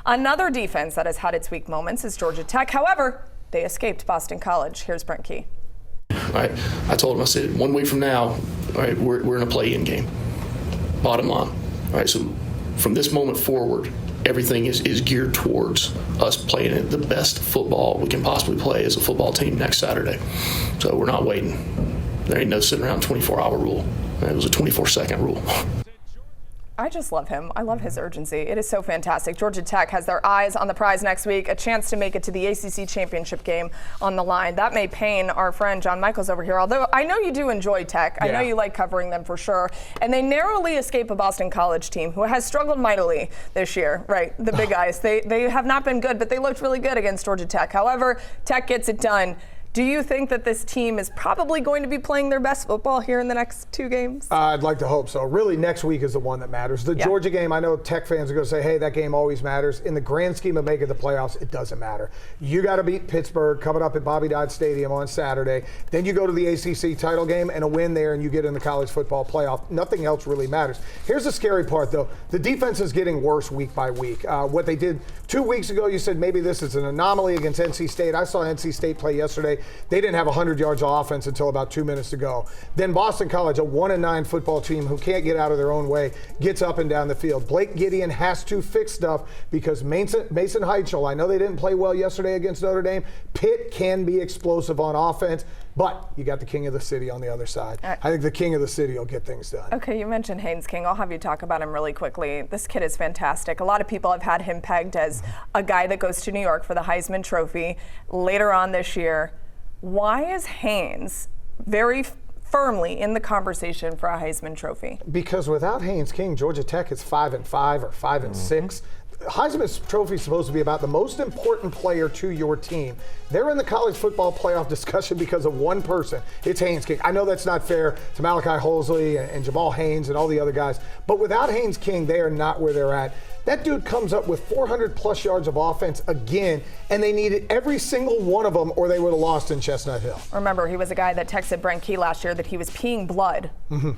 Another defense that has had its weak moments is Georgia Tech. However, they escaped Boston College. Here's Brent Key. Right, I told him, I said, 1 week from now, right, we're in a play-in game. Bottom line. All right, so from this moment forward, everything is geared towards us playing the best football we can possibly play as a football team next Saturday. So we're not waiting. There ain't no sitting around 24-hour rule. It was a 24-second rule. I just love him. I love his urgency. It is so fantastic. Georgia Tech has their eyes on the prize next week, a chance to make it to the ACC championship game on the line. That may pain our friend John Michaels over here, although I know you do enjoy Tech. I know you like covering them for sure. And they narrowly escape a Boston College team who has struggled mightily this year, right? The big guys. They have not been good, but they looked really good against Georgia Tech. However, Tech gets it done. Do you think that this team is probably going to be playing their best football here in the next 2 games? I'd like to hope so. Really, next week is the one that matters. The Georgia game, I know Tech fans are going to say, hey, that game always matters. In the grand scheme of making the playoffs, it doesn't matter. You got to beat Pittsburgh coming up at Bobby Dodd Stadium on Saturday. Then you go to the ACC title game and a win there, and you get in the college football playoff. Nothing else really matters. Here's the scary part, though. The defense is getting worse week by week. What they did 2 weeks ago, you said maybe this is an anomaly against NC State. I saw NC State play yesterday. They didn't have 100 yards of offense until about 2 minutes to go. Then Boston College, a 1-9 football team who can't get out of their own way, gets up and down the field. Blake Gideon has to fix stuff because Mason Heichel, I know they didn't play well yesterday against Notre Dame. Pitt can be explosive on offense, but you got the king of the city on the other side. I think the king of the city will get things done. Okay, you mentioned Haynes King. I'll have you talk about him really quickly. This kid is fantastic. A lot of people have had him pegged as a guy that goes to New York for the Heisman Trophy later on this year. Why is Haynes very firmly in the conversation for a Heisman Trophy? Because without Haynes King, Georgia Tech is 5-5 or 5-6. Heisman Trophy is supposed to be about the most important player to your team. They're in the college football playoff discussion because of one person. It's Haynes King. I know that's not fair to Malachi Holsley and Jamal Haynes and all the other guys, but without Haynes King, they are not where they're at. That dude comes up with 400-plus yards of offense again, and they needed every single one of them or they would have lost in Chestnut Hill. Remember, he was a guy that texted Brent Key last year that he was peeing blood.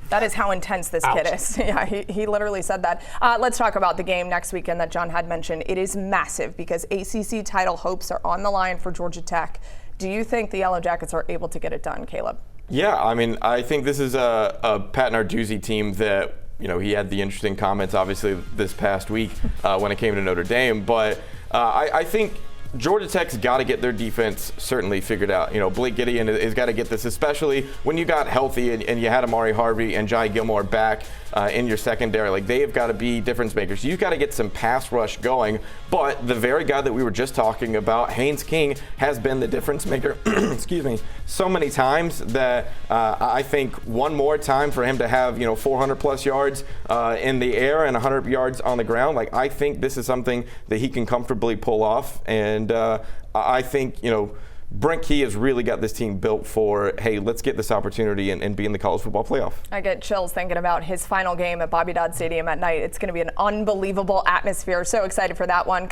That is how intense this kid is. Yeah, he literally said that. Let's talk about the game next weekend that John had mentioned. It is massive because ACC title hopes are on the line for Georgia Tech. Do you think the Yellow Jackets are able to get it done, Caleb? Yeah, I mean, I think this is a Pat Narduzzi team that, you know, he had the interesting comments, obviously, this past week when it came to Notre Dame. But I think Georgia Tech's got to get their defense certainly figured out. You know, Blake Gideon has got to get this, especially when you got healthy and you had Amari Harvey and Jai Gilmore back in your secondary. Like, they have got to be difference makers. You've got to get some pass rush going. But the very guy that we were just talking about, Haynes King, has been the difference maker, excuse me, so many times that I think one more time for him to have, 400-plus yards in the air and 100 yards on the ground, like, I think this is something that he can comfortably pull off. And I think, Brent Key has really got this team built for, hey, let's get this opportunity and be in the college football playoff. I get chills thinking about his final game at Bobby Dodd Stadium at night. It's going to be an unbelievable atmosphere. So excited for that one.